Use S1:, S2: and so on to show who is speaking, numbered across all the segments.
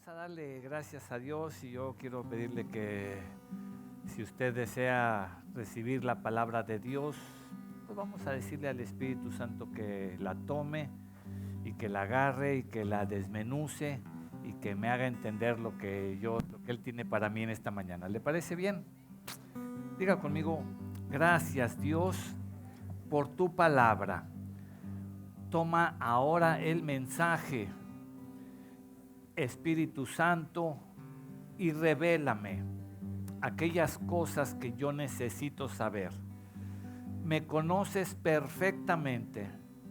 S1: a darle gracias a Dios y yo quiero pedirle que si usted desea recibir la palabra de Dios, pues vamos a decirle al Espíritu Santo que la tome y que la agarre y que la desmenuce y que me haga entender lo que Él tiene para mí en esta mañana. ¿Le parece bien? Diga conmigo, gracias Dios por tu palabra. Toma ahora el mensaje, Espíritu Santo, y revélame aquellas cosas que yo necesito saber. Me conoces perfectamente,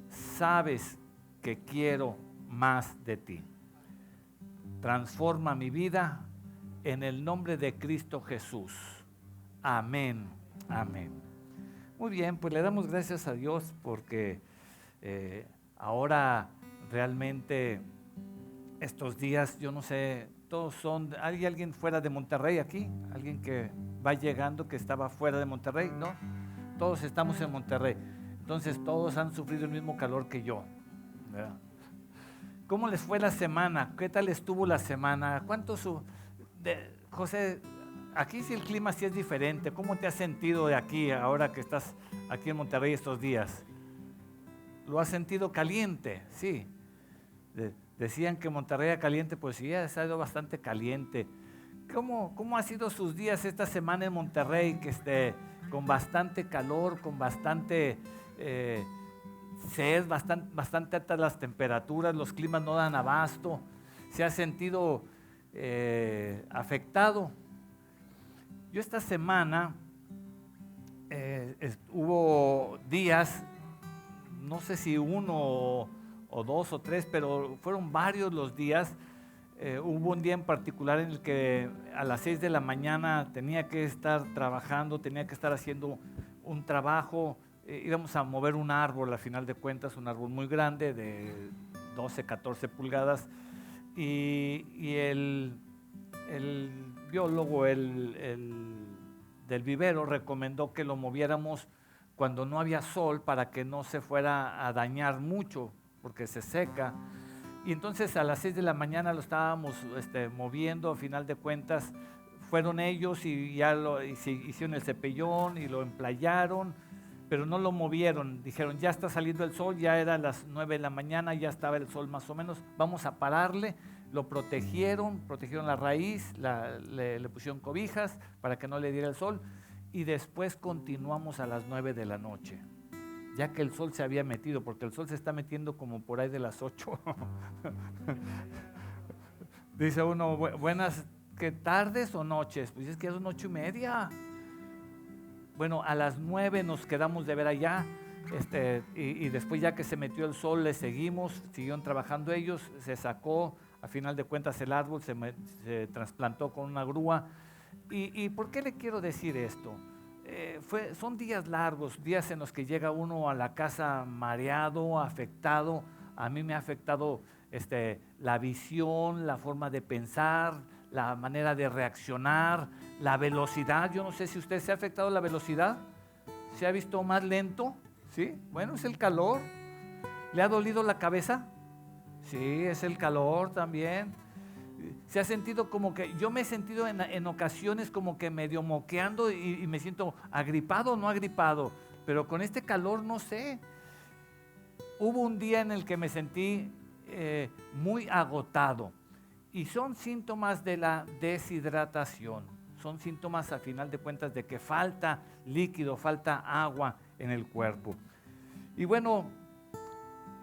S1: sabes que quiero más de ti. Transforma mi vida en el nombre de Cristo Jesús. Amén, amén. Muy bien, pues le damos gracias a Dios porque ahora realmente estos días, yo no sé, todos son, ¿hay alguien fuera de Monterrey aquí? ¿Alguien que va llegando que estaba fuera de Monterrey? ¿No? Todos estamos en Monterrey, entonces todos han sufrido el mismo calor que yo, ¿verdad? ¿Cómo les fue la semana? ¿Qué tal estuvo la semana? José, aquí sí el clima sí es diferente. ¿Cómo te has sentido de aquí ahora que estás aquí en Monterrey estos días? ¿Lo has sentido caliente? Sí. Decían que Monterrey era caliente, pues sí, ha sido bastante caliente. ¿Cómo ha sido sus días esta semana en Monterrey? Que con bastante calor, con bastante sed, bastante altas las temperaturas, los climas no dan abasto. ¿Se ha sentido afectado? Yo esta semana hubo días, no sé si uno o dos o tres, pero fueron varios los días. Hubo un día en particular en el que a las 6 de la mañana tenía que estar trabajando, tenía que estar haciendo un trabajo. Íbamos a mover un árbol, a final de cuentas, un árbol muy grande de 12, 14 pulgadas. Y el biólogo del vivero recomendó que lo moviéramos cuando no había sol para que no se fuera a dañar mucho, porque se seca. Y entonces a las 6 de la mañana lo estábamos moviendo. A final de cuentas fueron ellos y ya hicieron el cepellón y lo emplayaron, pero no lo movieron. Dijeron, ya está saliendo el sol, ya eran las 9 de la mañana, ya estaba el sol más o menos, vamos a pararle. Lo protegieron la raíz, le pusieron cobijas para que no le diera el sol, y después continuamos a las 9 de la noche. Ya que el sol se había metido, porque el sol se está metiendo como por ahí de las 8. Dice uno, buenas, ¿qué tardes o noches? Pues es que es 8:30. Bueno, a las 9 nos quedamos de ver allá, y después ya que se metió el sol le seguimos, siguieron trabajando ellos, se sacó, a final de cuentas el árbol se trasplantó con una grúa. ¿Y por qué le quiero decir esto? Son días largos, días en los que llega uno a la casa mareado, afectado. A mí me ha afectado la visión, la forma de pensar, la manera de reaccionar, la velocidad. Yo no sé si usted se ha afectado la velocidad, se ha visto más lento, ¿sí? Bueno, es el calor. ¿Le ha dolido la cabeza? Sí, es el calor también. Se ha sentido como que, yo me he sentido en ocasiones como que medio moqueando y me siento agripado o no agripado, pero con este calor no sé. Hubo un día en el que me sentí muy agotado y son síntomas de la deshidratación, son síntomas a final de cuentas de que falta líquido, falta agua en el cuerpo. Y bueno,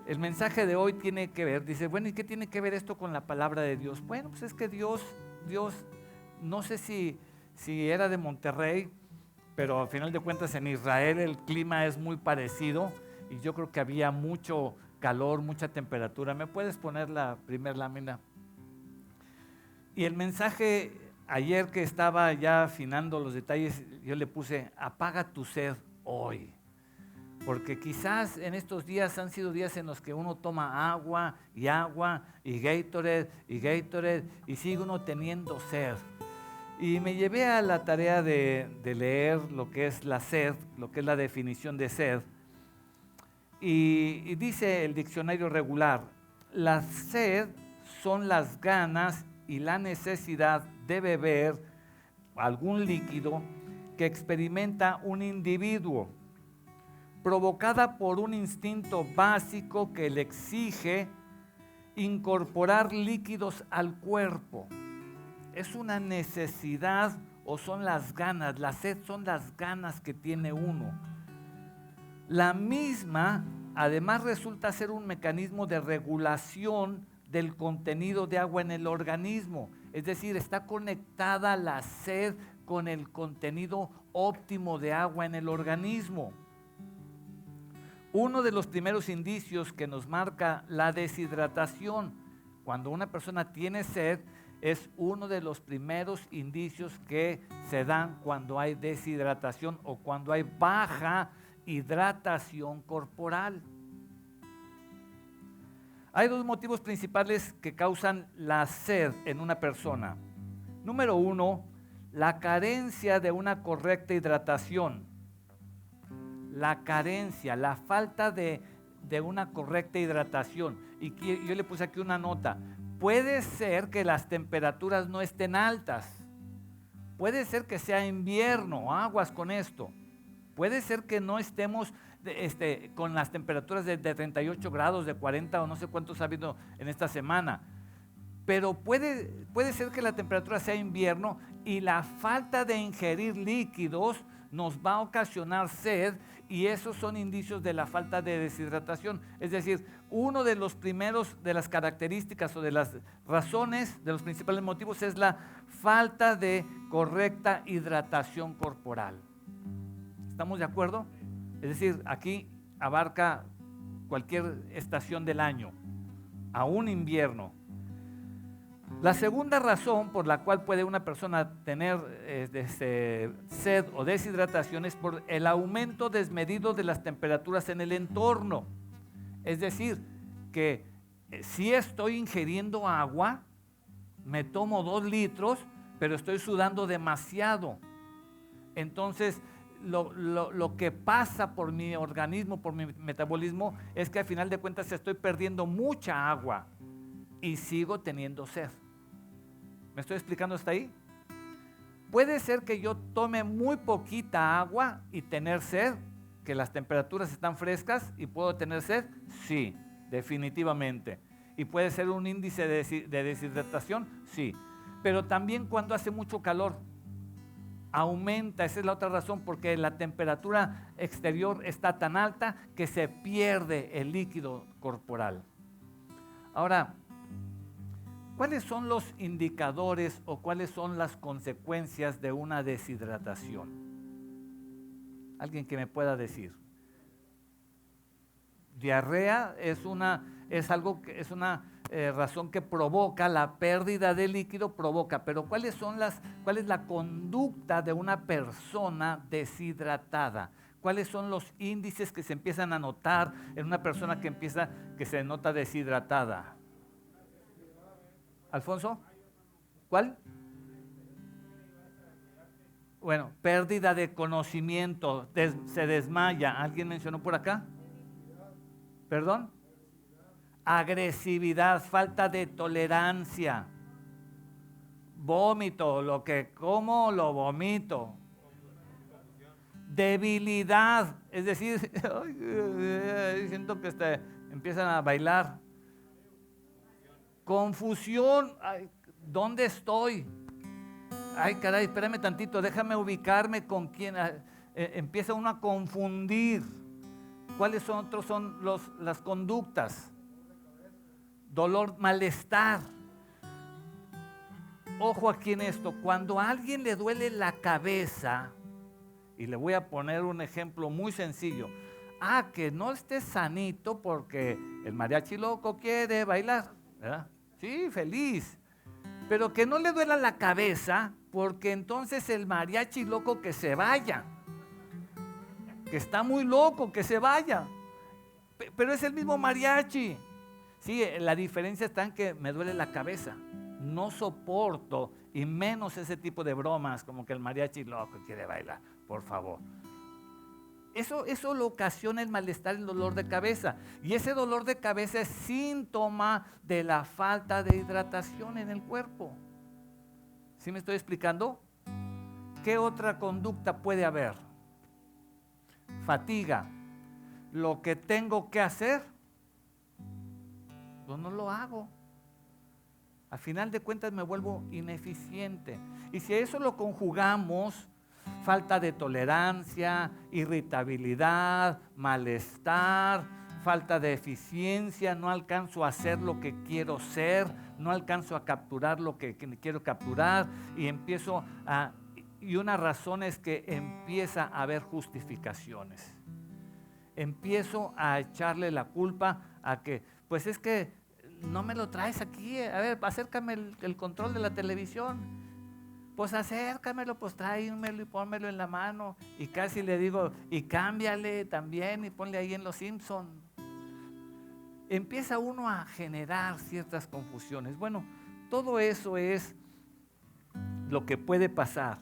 S1: el mensaje de hoy tiene que ver, dice, bueno, ¿y qué tiene que ver esto con la palabra de Dios? Bueno, pues es que Dios, no sé si era de Monterrey, pero al final de cuentas en Israel el clima es muy parecido y yo creo que había mucho calor, mucha temperatura. ¿Me puedes poner la primera lámina? Y el mensaje, ayer que estaba ya afinando los detalles, yo le puse, apaga tu sed hoy. Porque quizás en estos días han sido días en los que uno toma agua y Gatorade y sigue uno teniendo sed. Y me llevé a la tarea de leer lo que es la sed, lo que es la definición de sed. Y dice el diccionario regular, la sed son las ganas y la necesidad de beber algún líquido que experimenta un individuo, provocada por un instinto básico que le exige incorporar líquidos al cuerpo. Es una necesidad o son las ganas, la sed son las ganas que tiene uno. La misma, además, resulta ser un mecanismo de regulación del contenido de agua en el organismo. Es decir, está conectada la sed con el contenido óptimo de agua en el organismo. Uno de los primeros indicios que nos marca la deshidratación, cuando una persona tiene sed, es uno de los primeros indicios que se dan cuando hay deshidratación o cuando hay baja hidratación corporal. Hay dos motivos principales que causan la sed en una persona. Número uno, la carencia de una correcta hidratación. La carencia, la falta de una correcta hidratación. Y yo le puse aquí una nota. Puede ser que las temperaturas no estén altas. Puede ser que sea invierno, aguas con esto. Puede ser que no estemos con las temperaturas de 38 grados, de 40 o no sé cuántos ha habido en esta semana. Pero puede ser que la temperatura sea invierno y la falta de ingerir líquidos nos va a ocasionar sed, y esos son indicios de la falta de deshidratación. Es decir, uno de los primeros de las características o de las razones, de los principales motivos, es la falta de correcta hidratación corporal. ¿Estamos de acuerdo? Es decir, aquí abarca cualquier estación del año, aún invierno. La segunda razón por la cual puede una persona tener sed o deshidratación es por el aumento desmedido de las temperaturas en el entorno. Es decir, que si estoy ingiriendo agua, me tomo 2 litros, pero estoy sudando demasiado. Entonces, lo que pasa por mi organismo, por mi metabolismo, es que al final de cuentas estoy perdiendo mucha agua y sigo teniendo sed. ¿Me estoy explicando hasta ahí? Puede ser que yo tome muy poquita agua y tener sed, que las temperaturas están frescas y puedo tener sed. Sí, definitivamente. ¿Y puede ser un índice de deshidratación? Sí. Pero también cuando hace mucho calor, aumenta. Esa es la otra razón, porque la temperatura exterior está tan alta que se pierde el líquido corporal. Ahora, ¿cuáles son los indicadores o cuáles son las consecuencias de una deshidratación? ¿Alguien que me pueda decir? Diarrea es una razón que provoca la pérdida de líquido, pero ¿cuál es la conducta de una persona deshidratada? ¿Cuáles son los índices que se empiezan a notar en una persona que se nota deshidratada? ¿Alfonso? ¿Cuál? Bueno, pérdida de conocimiento, se desmaya. ¿Alguien mencionó por acá? ¿Perdón? Agresividad, falta de tolerancia. Vómito, lo que como lo vomito. Debilidad, es decir, siento que empiezan a bailar. Confusión, ay, ¿dónde estoy? Ay, caray, espérame tantito, déjame ubicarme con quién. Empieza uno a confundir. ¿Cuáles son las conductas? Dolor, malestar. Ojo aquí en esto, cuando a alguien le duele la cabeza, y le voy a poner un ejemplo muy sencillo. Que no esté sanito porque el mariachi loco quiere bailar, ¿verdad? Sí, feliz. Pero que no le duela la cabeza, porque entonces el mariachi loco que se vaya. Que está muy loco, que se vaya. Pero es el mismo mariachi. Sí, la diferencia está en que me duele la cabeza. No soporto, y menos ese tipo de bromas como que el mariachi loco quiere bailar, por favor. Eso lo ocasiona el malestar, el dolor de cabeza. Y ese dolor de cabeza es síntoma de la falta de hidratación en el cuerpo. ¿Sí me estoy explicando? ¿Qué otra conducta puede haber? Fatiga. Lo que tengo que hacer, yo no lo hago. Al final de cuentas me vuelvo ineficiente. Y si a eso lo conjugamos, falta de tolerancia, irritabilidad, malestar, falta de eficiencia, no alcanzo a hacer lo que quiero ser, no alcanzo a capturar lo que quiero capturar y una razón es que empieza a haber justificaciones. Empiezo a echarle la culpa a que, pues es que no me lo traes aquí, a ver, acércame el control de la televisión. Pues acércamelo, pues tráemelo y pónmelo en la mano. Y casi le digo, y cámbiale también y ponle ahí en Los Simpson. Empieza uno a generar ciertas confusiones. Bueno, todo eso es lo que puede pasar.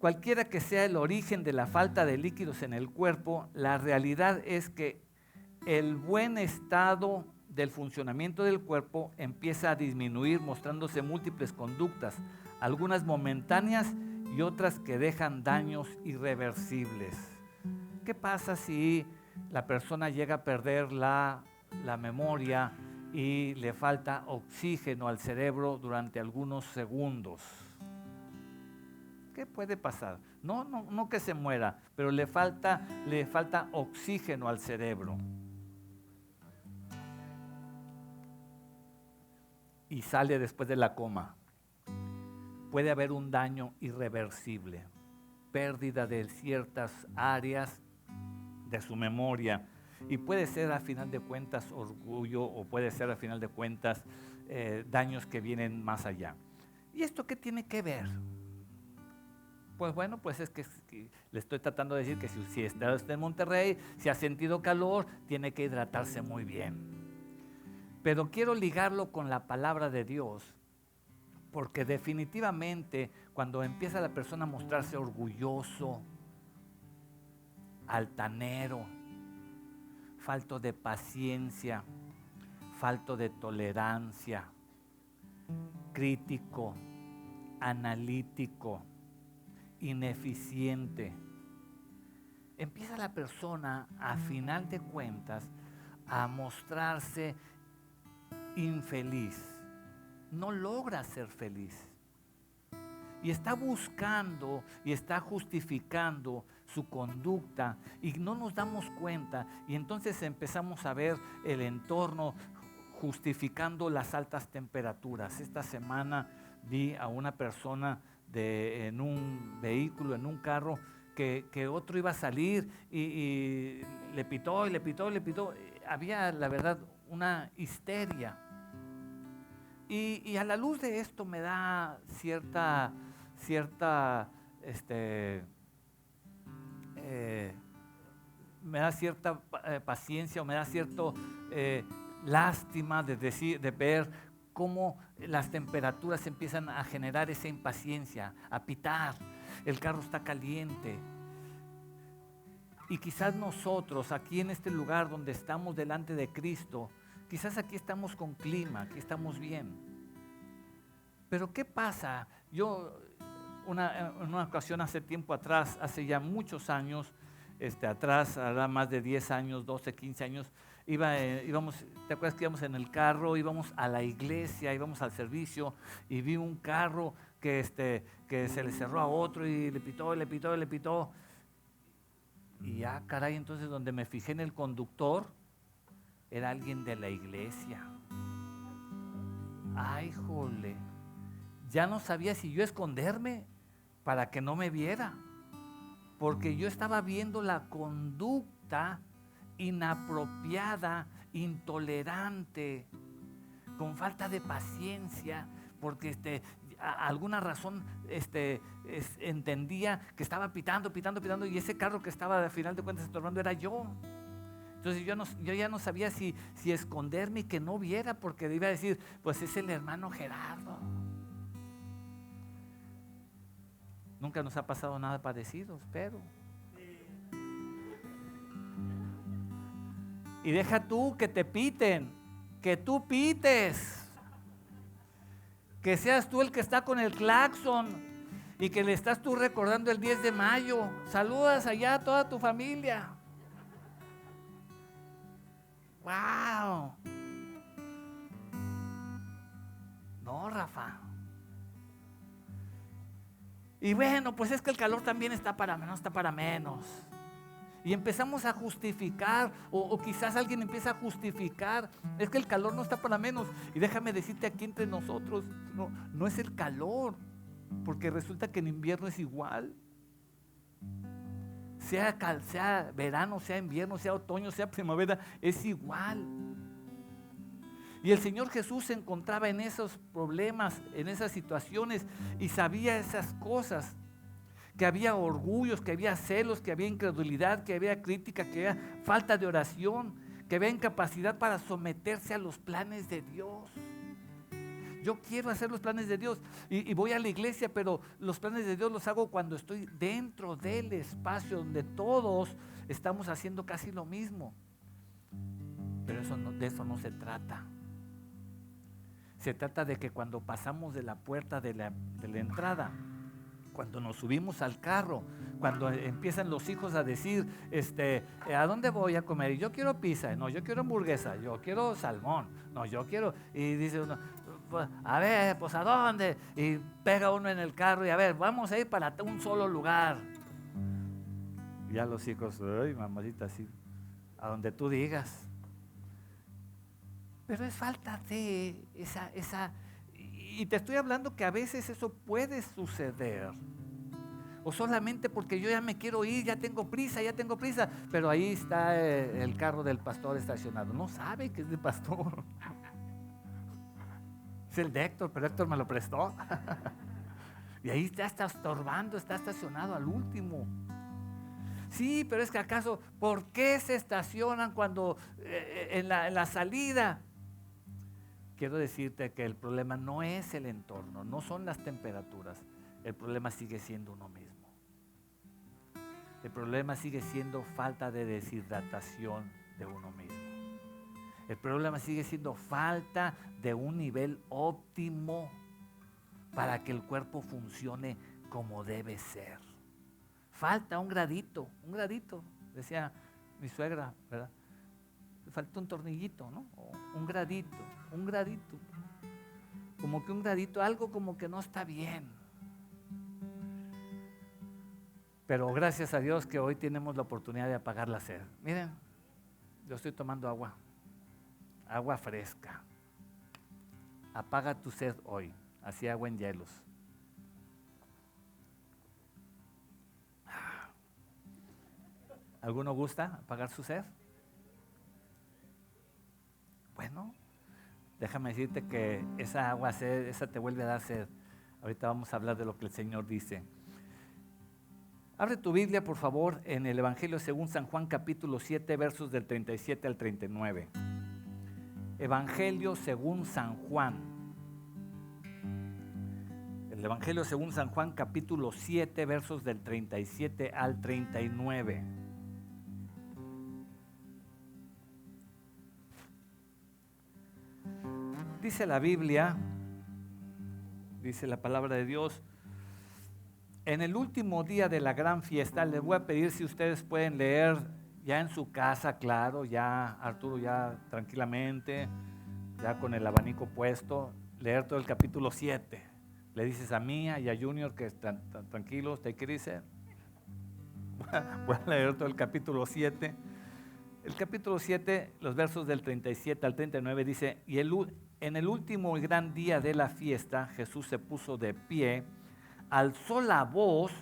S1: Cualquiera que sea el origen de la falta de líquidos en el cuerpo, la realidad es que el buen estado del funcionamiento del cuerpo empieza a disminuir, mostrándose múltiples conductas, algunas momentáneas y otras que dejan daños irreversibles. ¿Qué pasa si la persona llega a perder la memoria y le falta oxígeno al cerebro durante algunos segundos? ¿Qué puede pasar? No que se muera, pero le falta oxígeno al cerebro. Y sale después de la coma. Puede haber un daño irreversible, pérdida de ciertas áreas de su memoria. Y puede ser a final de cuentas orgullo o puede ser a final de cuentas daños que vienen más allá. ¿Y esto qué tiene que ver? Pues bueno, pues es que le estoy tratando de decir que si está usted en Monterrey, si ha sentido calor, tiene que hidratarse muy bien. Pero quiero ligarlo con la palabra de Dios, porque definitivamente cuando empieza la persona a mostrarse orgulloso, altanero, falto de paciencia, falto de tolerancia, crítico, analítico, ineficiente, empieza la persona a final de cuentas a mostrarse infeliz, no logra ser feliz y está buscando y está justificando su conducta y no nos damos cuenta y entonces empezamos a ver el entorno justificando las altas temperaturas. Esta semana vi a una persona en un vehículo, en un carro, que otro iba a salir y le pitó y le pitó y le pitó. Había, la verdad, una histeria. Y a la luz de esto me da cierta paciencia o me da cierto lástima de ver cómo las temperaturas empiezan a generar esa impaciencia, a pitar, el carro está caliente. Y quizás nosotros aquí en este lugar donde estamos delante de Cristo, quizás aquí estamos con clima, aquí estamos bien. Pero ¿qué pasa? Yo en una ocasión hace tiempo atrás, hace ya muchos años, atrás, hará más de 10 años, 12, 15 años, íbamos, ¿te acuerdas que íbamos en el carro? Íbamos a la iglesia, íbamos al servicio y vi un carro que se le cerró a otro y le pitó, y le pitó, y le pitó. Y caray, entonces donde me fijé en el conductor, era alguien de la iglesia. Ay, jole, ya no sabía si yo esconderme para que no me viera, porque yo estaba viendo la conducta inapropiada, intolerante, con falta de paciencia, porque alguna razón entendía que estaba pitando y ese carro que estaba al final de cuentas estorbando era yo. Entonces yo ya no sabía si esconderme y que no viera, porque iba a decir, pues es el hermano Gerardo. Nunca nos ha pasado nada parecido, espero. Y deja tú que te piten, que tú pites, que seas tú el que está con el claxon y que le estás tú recordando el 10 de mayo. Saludas allá a toda tu familia. ¡Wow! No, Rafa. Y bueno, pues es que el calor también está para menos, está para menos. Y empezamos a justificar, o quizás alguien empieza a justificar, es que el calor no está para menos. Y déjame decirte aquí entre nosotros, no es el calor, porque resulta que en invierno es igual. Sea verano, sea invierno, sea otoño, sea primavera, es igual. Y el Señor Jesús se encontraba en esos problemas, en esas situaciones, y sabía esas cosas. Que había orgullos, que había celos, que había incredulidad, que había crítica, que había falta de oración, que había incapacidad para someterse a los planes de Dios. Yo quiero hacer los planes de Dios y voy a la iglesia, pero los planes de Dios los hago cuando estoy dentro del espacio donde todos estamos haciendo casi lo mismo. Pero de eso no se trata. Se trata de que cuando pasamos de la puerta de la entrada, cuando nos subimos al carro, cuando empiezan los hijos a decir, ¿a dónde voy a comer? Y yo quiero pizza, no, yo quiero hamburguesa, yo quiero salmón, no, yo quiero, y dice uno, a ver, pues ¿a dónde? Y pega uno en el carro y a ver, vamos a ir para un solo lugar. Y ya los hijos, ay, mamacita, así, a donde tú digas. Pero es falta de esa. Y te estoy hablando que a veces eso puede suceder. O solamente porque yo ya me quiero ir, ya tengo prisa, pero ahí está el carro del pastor estacionado. No sabe que es del pastor. Es el de Héctor, pero Héctor me lo prestó. Y ahí ya está estorbando, está estacionado al último. Sí, pero es que acaso, ¿por qué se estacionan cuando en la salida? Quiero decirte que el problema no es el entorno, no son las temperaturas. El problema sigue siendo uno mismo. El problema sigue siendo falta de deshidratación de uno mismo. El problema sigue siendo falta de un nivel óptimo para que el cuerpo funcione como debe ser. Falta un gradito, decía mi suegra, ¿verdad? Falta un tornillito, ¿no? O un gradito. Como que un gradito, algo como que no está bien. Pero gracias a Dios que hoy tenemos la oportunidad de apagar la sed. Miren, yo estoy tomando agua fresca. Apaga tu sed hoy, así agua en hielos. ¿Alguno gusta apagar su sed? Bueno, déjame decirte que esa agua sed, esa te vuelve a dar sed. Ahorita vamos a hablar de lo que el Señor dice. Abre tu Biblia, por favor, en el Evangelio según San Juan, capítulo 7, versos del 37 al 39. Evangelio según San Juan. El Evangelio según San Juan, capítulo 7, versos del 37 al 39. Dice la Biblia, dice la palabra de Dios, en el último día de la gran fiesta, les voy a pedir si ustedes pueden leer ya en su casa, claro, ya Arturo ya tranquilamente, ya con el abanico puesto, leer todo el capítulo 7. Le dices a Mía y a Junior que están tranquilos, ¿te qué dice? Voy a leer todo el capítulo 7. El capítulo 7, los versos del 37 al 39 dice, en el último y gran día de la fiesta, Jesús se puso de pie, alzó la voz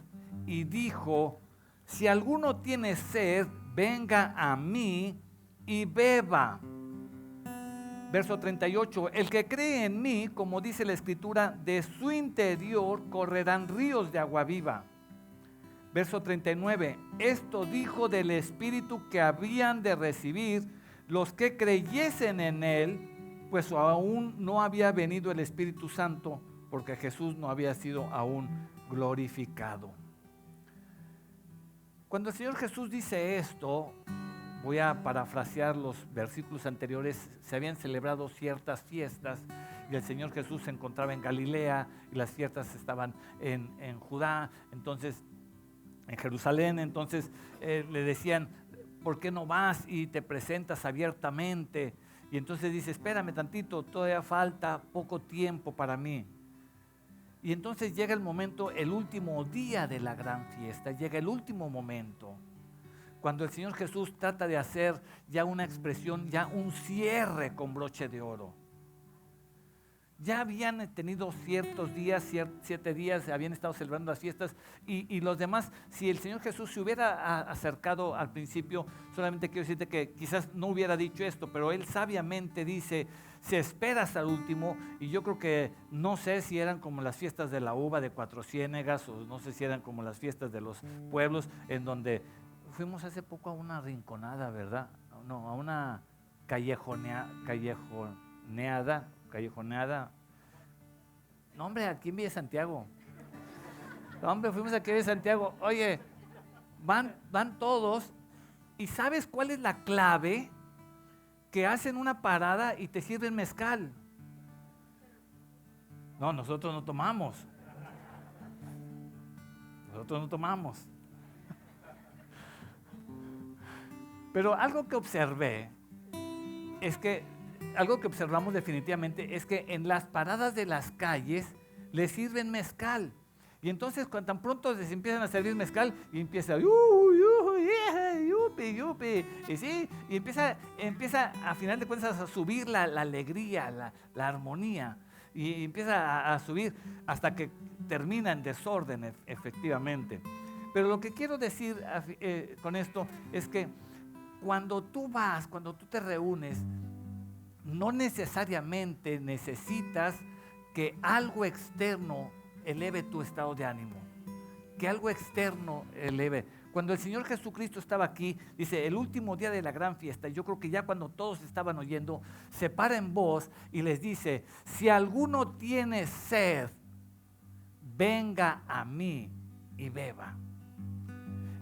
S1: y dijo, si alguno tiene sed, venga a mí y beba. Verso 38, el que cree en mí, como dice la Escritura, de su interior correrán ríos de agua viva. Verso 39, esto dijo del Espíritu que habían de recibir los que creyesen en él, pues aún no había venido el Espíritu Santo, porque Jesús no había sido aún glorificado. Cuando el Señor Jesús dice esto, voy a parafrasear los versículos anteriores, se habían celebrado ciertas fiestas y el Señor Jesús se encontraba en Galilea y las fiestas estaban en Judá, entonces en Jerusalén. Entonces le decían, ¿por qué no vas y te presentas abiertamente? Y entonces dice, espérame tantito, todavía falta poco tiempo para mí. Y entonces llega el momento, el último día de la gran fiesta, llega el último momento, cuando el Señor Jesús trata de hacer ya una expresión, ya un cierre con broche de oro. Ya habían tenido ciertos días, 7 días, habían estado celebrando las fiestas y los demás, si el Señor Jesús se hubiera acercado al principio, solamente quiero decirte que quizás no hubiera dicho esto, pero Él sabiamente dice, se espera hasta el último, y yo creo que no sé si eran como las fiestas de la uva de Cuatro Ciénegas, o no sé si eran como las fiestas de los pueblos, en donde fuimos hace poco a una rinconada, ¿verdad? No, a una callejoneada. No, hombre, aquí en Villa Santiago. No, hombre, fuimos aquí en Villa Santiago. Oye, van todos. ¿Y sabes cuál es la clave? Que hacen una parada y te sirven mezcal. No, nosotros no tomamos. Nosotros no tomamos. Pero algo que observé algo que observamos definitivamente es que en las paradas de las calles les sirven mezcal. Y entonces cuando tan pronto les empiezan a servir mezcal y empieza yupi, yupi, y sí, y empieza a final de cuentas a subir la alegría, la armonía, y empieza a subir hasta que termina en desorden efectivamente. Pero lo que quiero decir con esto es que cuando tú te reúnes, no necesariamente necesitas que algo externo eleve tu estado de ánimo, que algo externo eleve. Cuando el Señor Jesucristo estaba aquí, dice, el último día de la gran fiesta, yo creo que ya cuando todos estaban oyendo, se para en voz y les dice, si alguno tiene sed, venga a mí y beba.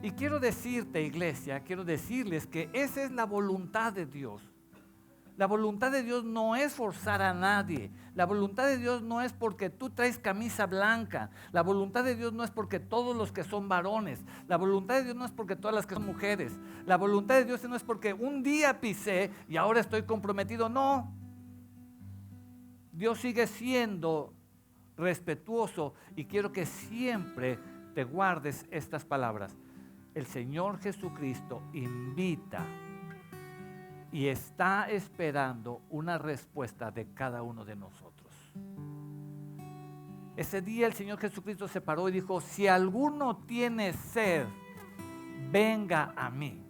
S1: Y quiero decirte, iglesia, quiero decirles que esa es la voluntad de Dios. La voluntad de Dios no es forzar a nadie. La voluntad de Dios no es porque tú traes camisa blanca. La voluntad de Dios no es porque todos los que son varones. La voluntad de Dios no es porque todas las que son mujeres. La voluntad de Dios no es porque un día pisé y ahora estoy comprometido. No. Dios sigue siendo respetuoso y quiero que siempre te guardes estas palabras. El Señor Jesucristo invita y está esperando una respuesta de cada uno de nosotros. Ese día el Señor Jesucristo se paró y dijo, si alguno tiene sed, venga a mí.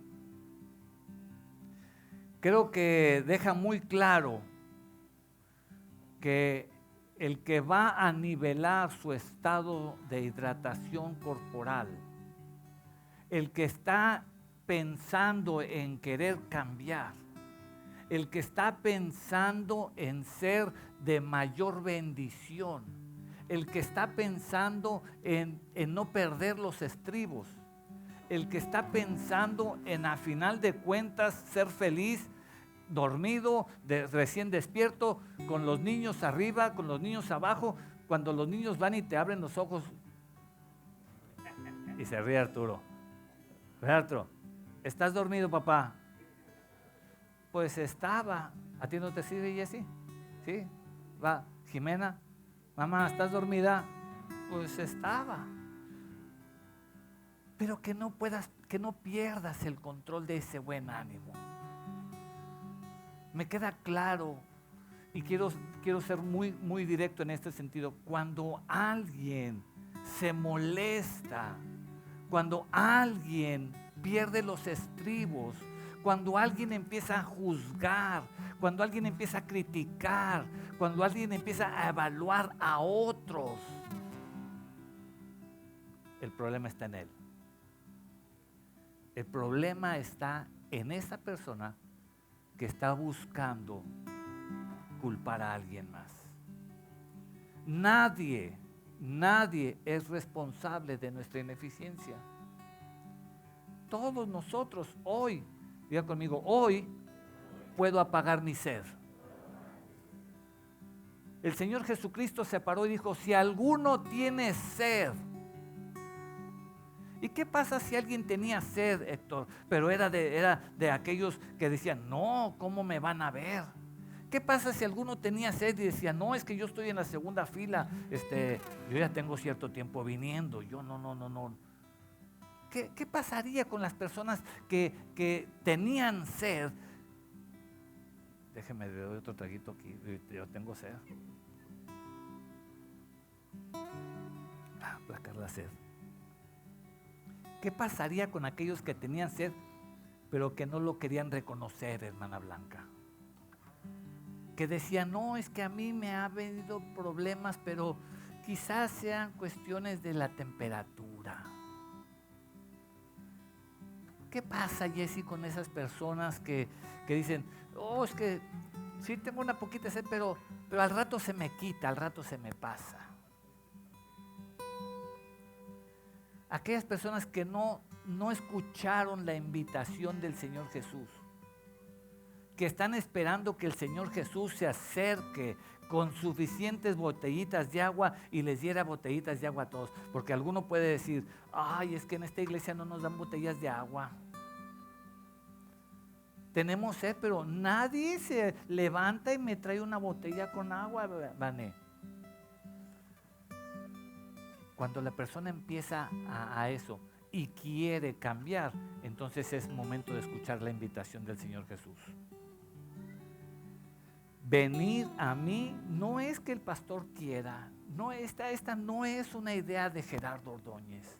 S1: Creo que deja muy claro que el que va a nivelar su estado de hidratación corporal, el que está pensando en querer cambiar, el que está pensando en ser de mayor bendición, el que está pensando en no perder los estribos, el que está pensando en a final de cuentas ser feliz, dormido, recién despierto, con los niños arriba, con los niños abajo, cuando los niños van y te abren los ojos y se ríe Arturo. Arturo, ¿estás dormido, papá? Pues estaba. ¿A ti no te sirve, Jessy? ¿Sí? Va, Jimena, mamá, ¿estás dormida? Pues estaba. Pero que no pierdas el control de ese buen ánimo. Me queda claro y quiero ser muy, muy directo en este sentido. Cuando alguien se molesta, cuando alguien pierde los estribos, cuando alguien empieza a juzgar, cuando alguien empieza a criticar, cuando alguien empieza a evaluar a otros, el problema está en él. El problema está en esa persona que está buscando culpar a alguien más. Nadie es responsable de nuestra ineficiencia. Todos nosotros hoy Diga conmigo, hoy puedo apagar mi sed. El Señor Jesucristo se paró y dijo, si alguno tiene sed. ¿Y qué pasa si alguien tenía sed, Héctor? Pero era de aquellos que decían, no, ¿cómo me van a ver? ¿Qué pasa si alguno tenía sed y decía, no, es que yo estoy en la segunda fila, yo ya tengo cierto tiempo viniendo, yo no. ¿Qué pasaría con las personas que tenían sed? Déjeme, le doy otro traguito aquí, yo tengo sed. Aplacar la sed. ¿Qué pasaría con aquellos que tenían sed, pero que no lo querían reconocer, hermana Blanca? Que decían, no, es que a mí me ha venido problemas, pero quizás sean cuestiones de la temperatura. ¿Qué pasa, Jessy, con esas personas que dicen, oh, es que sí tengo una poquita sed, pero al rato se me quita, al rato se me pasa? Aquellas personas que no escucharon la invitación del Señor Jesús, que están esperando que el Señor Jesús se acerque con suficientes botellitas de agua y les diera botellitas de agua a todos. Porque alguno puede decir, ay, es que en esta iglesia no nos dan botellas de agua. Tenemos sed, pero nadie se levanta y me trae una botella con agua, Vané. Cuando la persona empieza a eso y quiere cambiar, entonces es momento de escuchar la invitación del Señor Jesús. Venir a mí no es que el pastor quiera, no, esta no es una idea de Gerardo Ordóñez.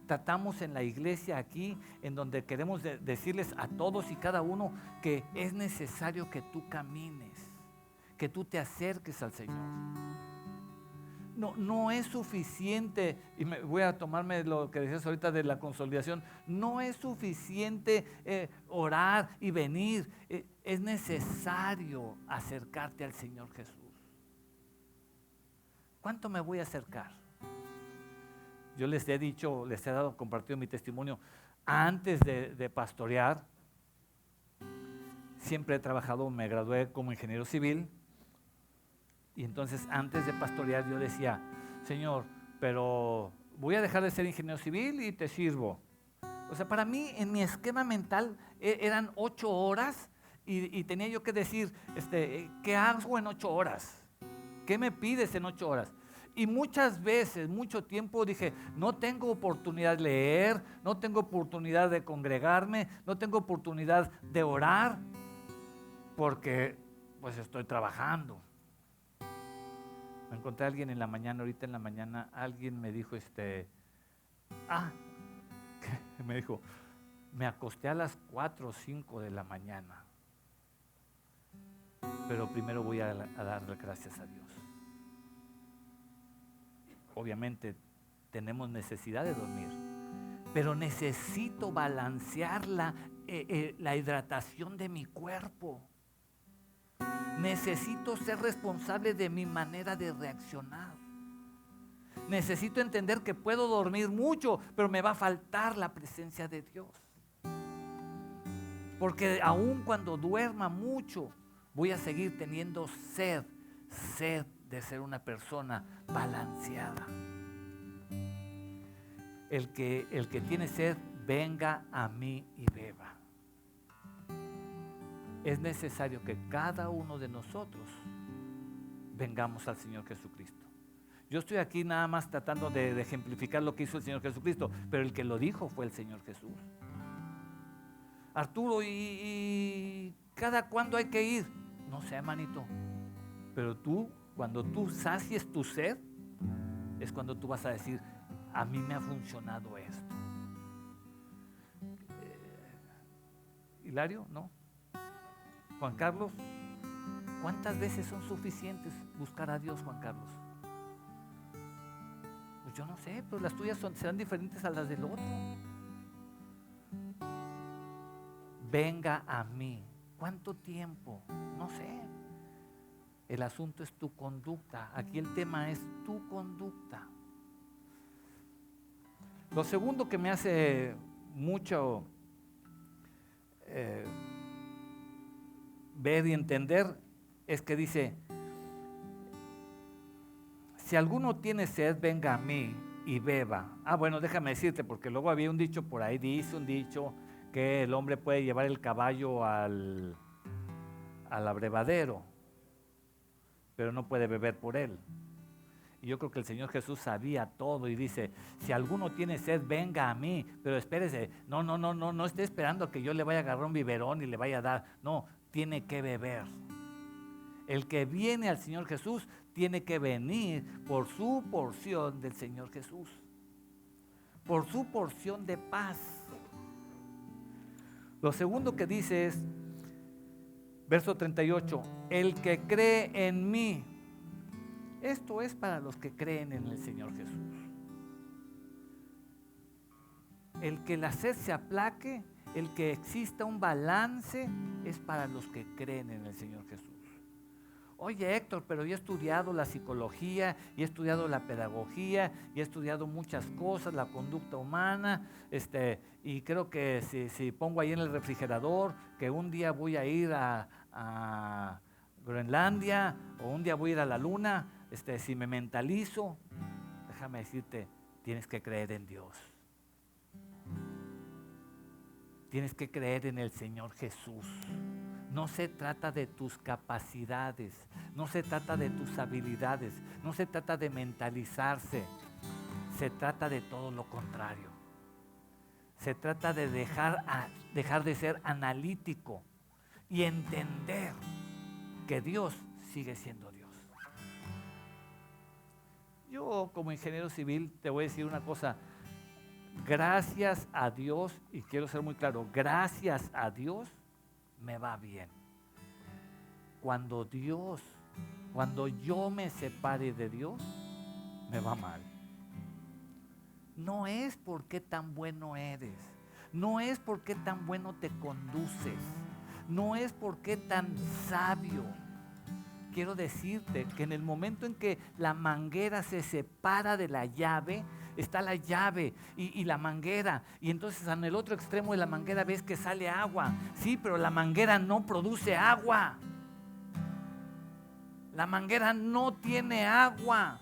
S1: Tratamos en la iglesia aquí, en donde queremos decirles a todos y cada uno que es necesario que tú camines, que tú te acerques al Señor. No es suficiente, y voy a tomarme lo que decías ahorita de la consolidación, no es suficiente orar y venir, es necesario acercarte al Señor Jesús. ¿Cuánto me voy a acercar? Yo les he dicho, les he compartido mi testimonio, antes de pastorear, siempre he trabajado, me gradué como ingeniero civil. Y entonces antes de pastorear yo decía, Señor, pero voy a dejar de ser ingeniero civil y te sirvo. O sea, para mí en mi esquema mental eran 8 horas y tenía yo que decir, ¿qué hago en 8 horas? ¿Qué me pides en 8 horas? Y muchas veces, mucho tiempo dije, no tengo oportunidad de leer, no tengo oportunidad de congregarme, no tengo oportunidad de orar, porque pues estoy trabajando. Me encontré a alguien en la mañana, ahorita en la mañana, alguien me dijo, me dijo, me acosté a las 4 o 5 de la mañana, pero primero voy a darle gracias a Dios. Obviamente tenemos necesidad de dormir, pero necesito balancear la hidratación de mi cuerpo. Necesito ser responsable de mi manera de reaccionar. Necesito entender que puedo dormir mucho, pero me va a faltar la presencia de Dios. Porque aun cuando duerma mucho, voy a seguir teniendo sed de ser una persona balanceada. El que tiene sed, venga a mí y beba. Es necesario que cada uno de nosotros vengamos al Señor Jesucristo. Yo estoy aquí nada más tratando de ejemplificar lo que hizo el Señor Jesucristo, pero el que lo dijo fue el Señor Jesús. Arturo, ¿y cada cuándo hay que ir? No sé, manito, pero tú, cuando tú sacies tu sed, es cuando tú vas a decir, a mí me ha funcionado esto. Hilario, ¿no? Juan Carlos, ¿cuántas veces son suficientes buscar a Dios, Juan Carlos? Pues yo no sé, pero las tuyas serán diferentes a las del otro. Venga a mí. ¿Cuánto tiempo? No sé. El asunto es tu conducta. Aquí el tema es tu conducta. Lo segundo que me hace mucho eh, ver y entender es que dice, si alguno tiene sed, venga a mí y beba. Bueno, déjame decirte, porque luego había un dicho por ahí, dice un dicho que el hombre puede llevar el caballo al abrevadero, pero no puede beber por él. Y yo creo que el Señor Jesús sabía todo y dice, si alguno tiene sed, venga a mí, pero espérese, no esté esperando a que yo le vaya a agarrar un biberón y le vaya a dar, no, tiene que beber. El que viene al Señor Jesús tiene que venir por su porción del Señor Jesús, por su porción de paz. Lo segundo que dice es, verso 38, el que cree en mí. Esto es para los que creen en el Señor Jesús. El que la sed se aplaque, el que exista un balance, es para los que creen en el Señor Jesús. Oye, Héctor, pero yo he estudiado la psicología, y he estudiado la pedagogía, y he estudiado muchas cosas, la conducta humana, y creo que si pongo ahí en el refrigerador que un día voy a ir a Groenlandia, o un día voy a ir a la luna, si me mentalizo, déjame decirte, tienes que creer en Dios. Tienes que creer en el Señor Jesús. No se trata de tus capacidades, no se trata de tus habilidades, no se trata de mentalizarse, se trata de todo lo contrario. Se trata de dejar de ser analítico y entender que Dios sigue siendo Dios. Yo como ingeniero civil te voy a decir una cosa, gracias a Dios, y quiero ser muy claro, gracias a Dios me va bien. Cuando yo me separe de Dios, me va mal. No es porque tan bueno eres, no es porque tan bueno te conduces, no es porque tan sabio. Quiero decirte que en el momento en que la manguera se separa de la llave, está la llave y la manguera, y entonces en el otro extremo de la manguera ves que sale agua. Sí, pero la manguera no produce agua. La manguera no tiene agua.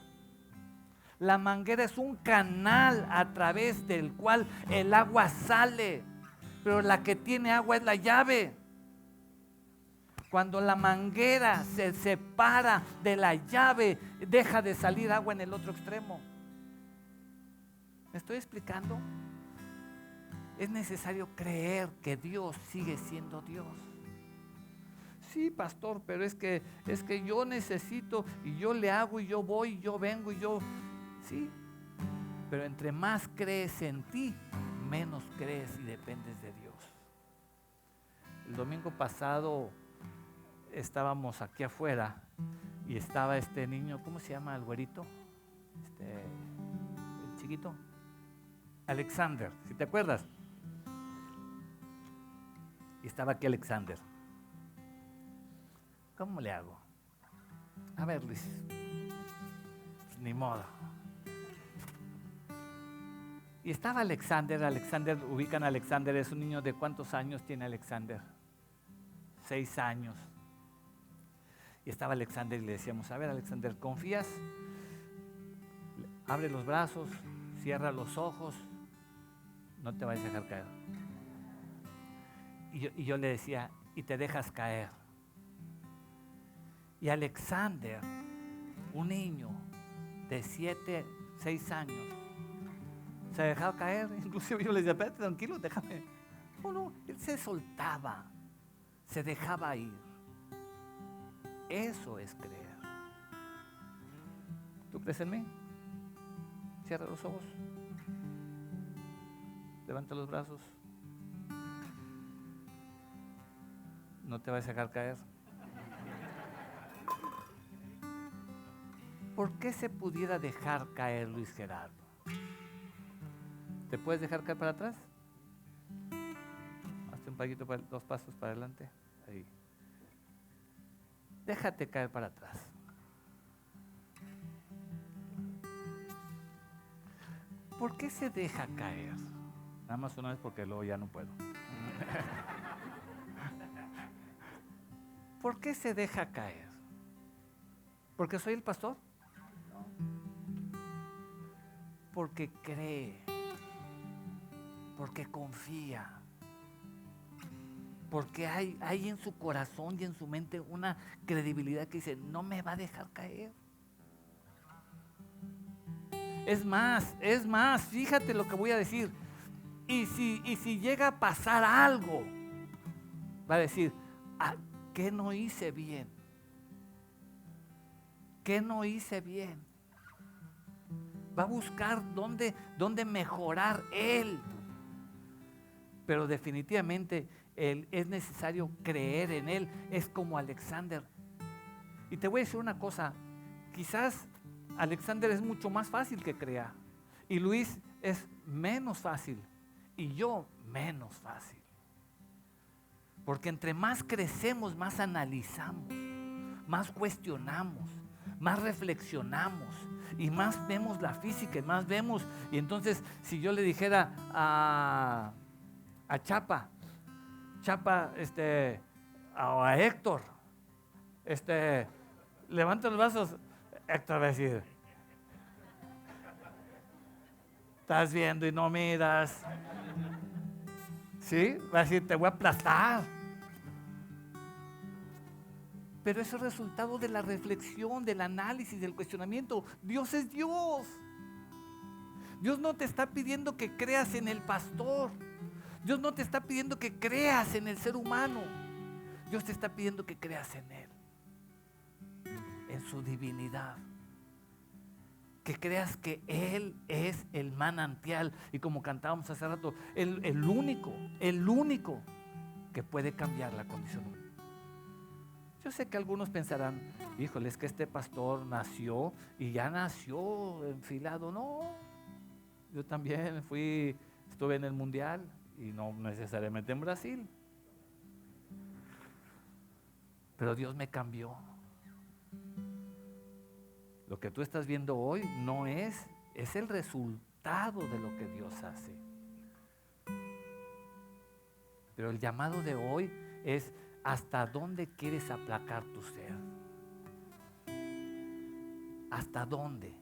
S1: La manguera es un canal a través del cual el agua sale, pero la que tiene agua es la llave. Cuando la manguera se separa de la llave, deja de salir agua en el otro extremo. ¿Me estoy explicando? Es necesario creer que Dios sigue siendo Dios. Sí, pastor, pero es que yo necesito, y yo le hago, y yo voy, y yo vengo, y yo... Sí, pero entre más crees en ti, menos crees y dependes de Dios. El domingo pasado estábamos aquí afuera y estaba este niño, ¿cómo se llama el güerito? El chiquito, Alexander, si te acuerdas. Y estaba aquí Alexander. ¿Cómo le hago? A ver, Luis, pues ni modo. Y estaba Alexander, ubican a Alexander, es un niño de ¿cuántos años tiene Alexander? 6 años. Y estaba Alexander y le decíamos, a ver Alexander, ¿confías? Abre los brazos, cierra los ojos, no te vayas a dejar caer. Y yo le decía, y te dejas caer. Y Alexander, un niño de 6 años, se dejaba caer. Inclusive yo le decía, espérate, tranquilo, déjame. No, él se soltaba, se dejaba ir. Eso es creer. ¿Tú crees en mí? Cierra los ojos, levanta los brazos, no te vas a dejar caer. ¿Por qué se pudiera dejar caer Luis Gerardo? ¿Te puedes dejar caer para atrás? Hazte un paquito, 2 pasos para adelante. Ahí. Déjate caer para atrás. ¿Por qué se deja caer? Nada más una vez porque luego ya no puedo. ¿por qué se deja caer? ¿Porque soy el pastor? No. Porque cree, porque confía, porque hay en su corazón y en su mente una credibilidad que dice, no me va a dejar caer. Es más, fíjate lo que voy a decir. Y si llega a pasar algo, va a decir, ¿qué no hice bien? ¿Qué no hice bien? Va a buscar dónde mejorar él. Pero definitivamente es necesario creer en él. Es como Alexander. Y te voy a decir una cosa, quizás Alexander es mucho más fácil que crea, y Luis es menos fácil, y yo menos fácil. Porque entre más crecemos, más analizamos, más cuestionamos, más reflexionamos, y más vemos la física, y más vemos. Y entonces, si yo le dijera a Chapa, a Héctor, levanta los brazos, Héctor va a decir, estás viendo y no miras. ¿Sí? Va a decir, te voy a aplastar. Pero eso es resultado de la reflexión, del análisis, del cuestionamiento. Dios es Dios. Dios no te está pidiendo que creas en el pastor. Dios no te está pidiendo que creas en el ser humano. Dios te está pidiendo que creas en Él, en su divinidad. Que creas que Él es el manantial. Y como cantábamos hace rato, el único que puede cambiar la condición humana. Yo sé que algunos pensarán, híjole, es que este pastor nació y ya nació enfilado. No, yo también estuve en el mundial y no necesariamente en Brasil. Pero Dios me cambió. Lo que tú estás viendo hoy no es el resultado de lo que Dios hace. Pero el llamado de hoy es hasta dónde quieres aplacar tu ser. ¿Hasta dónde?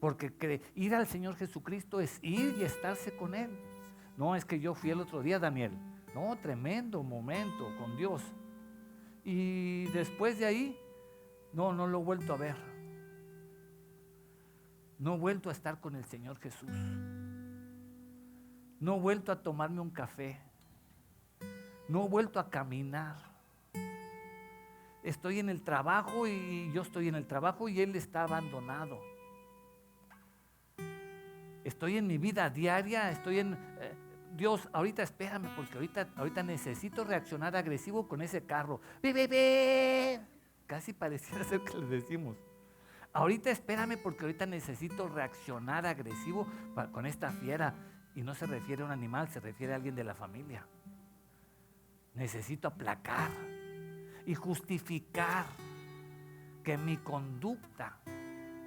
S1: Porque ir al Señor Jesucristo es ir y estarse con Él. No es que yo fui el otro día, Daniel. No, tremendo momento con Dios. Y después de ahí, no lo he vuelto a ver. No he vuelto a estar con el Señor Jesús. No he vuelto a tomarme un café. No he vuelto a caminar. Estoy en el trabajo y yo estoy en el trabajo y Él está abandonado. Estoy en mi vida diaria, estoy en... Dios, ahorita espérame porque ahorita necesito reaccionar agresivo con ese carro. ¡Ve! Casi pareciera ser que le decimos. Ahorita espérame porque ahorita necesito reaccionar agresivo con esta fiera. Y no se refiere a un animal, se refiere a alguien de la familia. Necesito aplacar y justificar que mi conducta,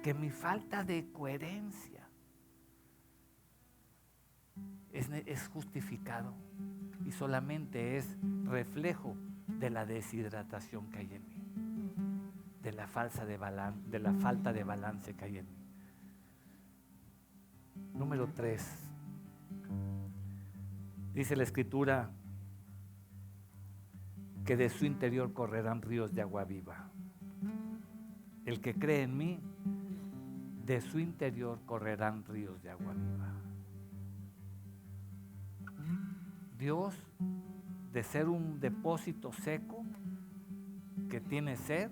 S1: que mi falta de coherencia es justificado y solamente es reflejo de la deshidratación que hay en mí, de la falta de balance que hay en mí. Número 3. Dice la Escritura que de su interior correrán ríos de agua viva. El que cree en mí, de su interior correrán ríos de agua viva. Dios, de ser un depósito seco que tiene sed,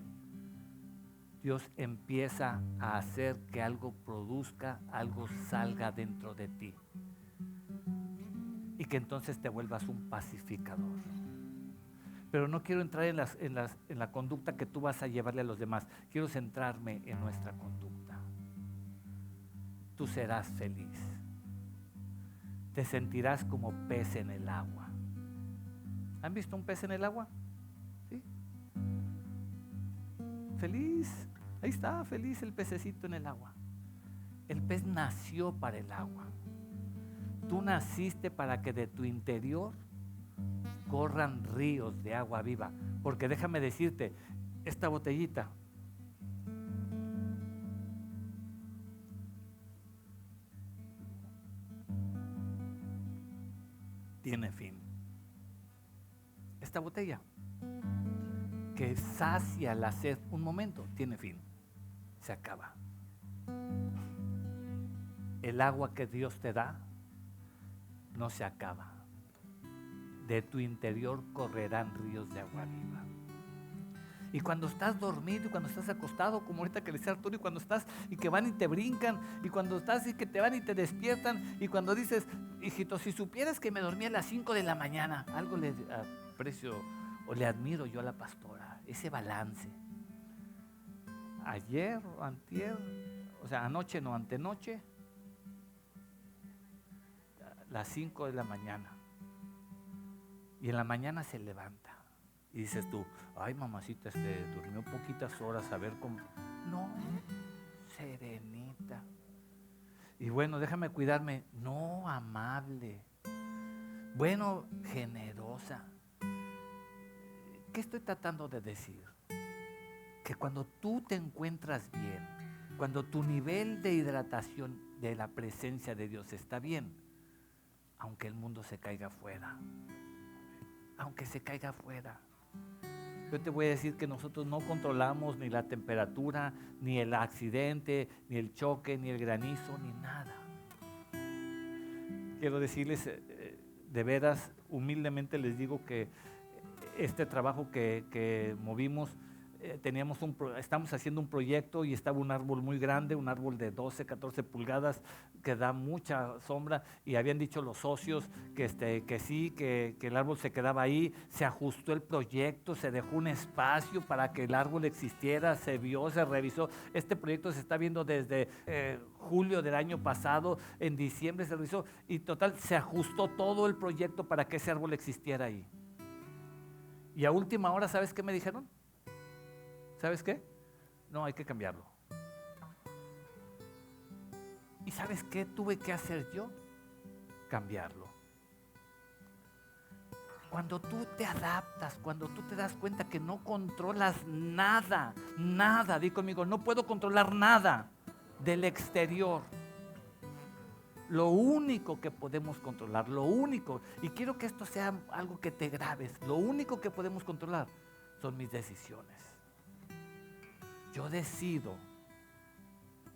S1: Dios empieza a hacer que algo produzca, algo salga dentro de ti. Y que entonces te vuelvas un pacificador. Pero no quiero entrar en la conducta que tú vas a llevarle a los demás. Quiero centrarme en nuestra conducta. Tú serás feliz. Te sentirás como pez en el agua. ¿Han visto un pez en el agua? ¿Sí? Feliz. Ahí está, feliz el pececito en el agua. El pez nació para el agua. Tú naciste para que de tu interior corran ríos de agua viva, Porque déjame decirte, esta botellita tiene fin. Esta botella que sacia la sed un momento, tiene fin, se acaba. El agua que Dios te da no se acaba. De tu interior correrán ríos de agua viva. Y cuando estás dormido y cuando estás acostado, como ahorita que le decía Arturo, y cuando estás y que van y te brincan, y cuando estás y que te van y te despiertan, y cuando dices, hijito, si supieras que me dormí a las 5 de la mañana, algo le aprecio o le admiro yo a la pastora, ese balance. Ayer o antier, o sea, anoche no, antenoche, las 5 de la mañana. Y en la mañana se levanta. Y dices tú, ay mamacita, durmió poquitas horas, a ver cómo. No, serenita. Y bueno, déjame cuidarme. No, amable. Bueno, generosa. ¿Qué estoy tratando de decir? Que cuando tú te encuentras bien, cuando tu nivel de hidratación de la presencia de Dios está bien, aunque el mundo se caiga afuera, aunque se caiga afuera. Yo te voy a decir que nosotros no controlamos ni la temperatura, ni el accidente, ni el choque, ni el granizo, ni nada. Quiero decirles, de veras, humildemente les digo que este trabajo que movimos, estamos haciendo un proyecto y estaba un árbol muy grande, un árbol de 12, 14 pulgadas que da mucha sombra, y habían dicho los socios que sí, que el árbol se quedaba ahí. Se ajustó el proyecto, se dejó un espacio para que el árbol existiera, se vio, se revisó. Este proyecto se está viendo desde julio del año pasado, en diciembre se revisó y total se ajustó todo el proyecto para que ese árbol existiera ahí. Y a última hora, ¿sabes qué me dijeron? ¿Sabes qué? No, hay que cambiarlo. ¿Y sabes qué tuve que hacer yo? Cambiarlo. Cuando tú te adaptas, cuando tú te das cuenta que no controlas nada, di conmigo, no puedo controlar nada del exterior. Lo único que podemos controlar, lo único, y quiero que esto sea algo que te grabes, lo único que podemos controlar son mis decisiones. Yo decido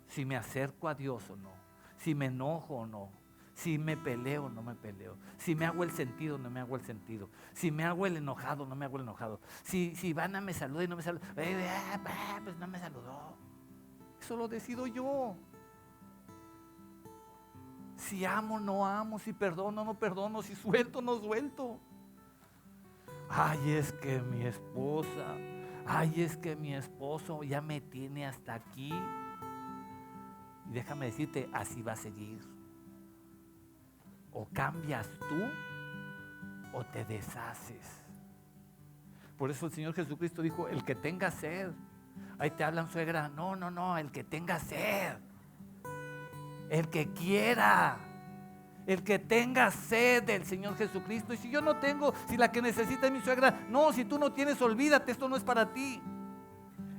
S1: si me acerco a Dios o no, si me enojo o no, si me peleo o no me peleo, si me hago el sentido o no me hago el sentido, si me hago el enojado o no me hago el enojado, si Ivana me saluda y no me saluda, pues no me saludó. Eso lo decido yo. Si amo o no amo, si perdono o no perdono, si suelto o no suelto. Ay, es que mi esposa, ay, es que mi esposo ya me tiene hasta aquí. Y déjame decirte, así va a seguir. O cambias tú o te deshaces. Por eso el Señor Jesucristo dijo, el que tenga sed. Ahí te hablan, suegra, no, el que tenga sed. El que quiera. El que tenga sed del Señor Jesucristo. Y si yo no tengo, si la que necesita es mi suegra, no, si tú no tienes, olvídate, esto no es para ti.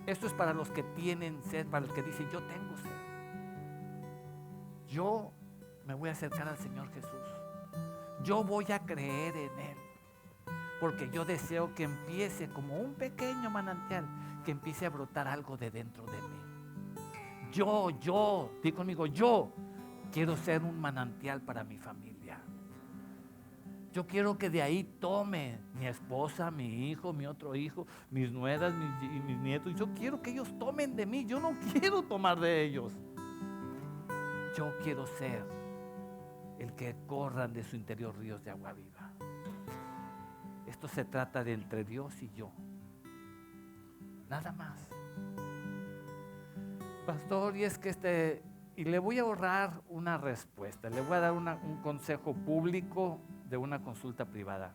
S1: Esto es para los que tienen sed, para los que dicen, yo tengo sed. Yo me voy a acercar al Señor Jesús. Yo voy a creer en Él. Porque yo deseo que empiece como un pequeño manantial, que empiece a brotar algo de dentro de mí. Di conmigo, yo quiero ser un manantial para mi familia. Yo quiero que de ahí tome mi esposa, mi hijo, mi otro hijo, mis nueras y mis nietos. Yo quiero que ellos tomen de mí. Yo no quiero tomar de ellos. Yo quiero ser el que corran de su interior ríos de agua viva. Esto se trata de entre Dios y yo. Nada más. Pastor, y es que y le voy a ahorrar una respuesta, le voy a dar un consejo público de una consulta privada.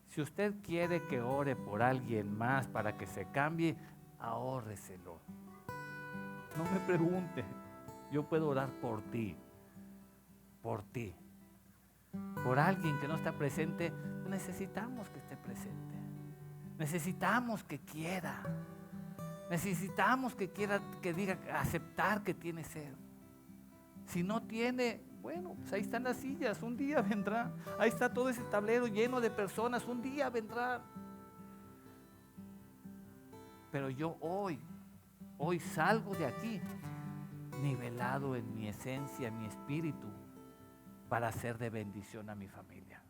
S1: Si usted quiere que ore por alguien más para que se cambie, ahórreselo. No me pregunte, yo puedo orar por ti, por alguien que no está presente. Necesitamos que esté presente. Necesitamos que quiera. Necesitamos que quiera, que diga, aceptar que tiene sed. Si no tiene, bueno, pues ahí están las sillas, un día vendrá. Ahí está todo ese tablero lleno de personas, un día vendrá. Pero yo hoy salgo de aquí nivelado en mi esencia, en mi espíritu, para ser de bendición a mi familia.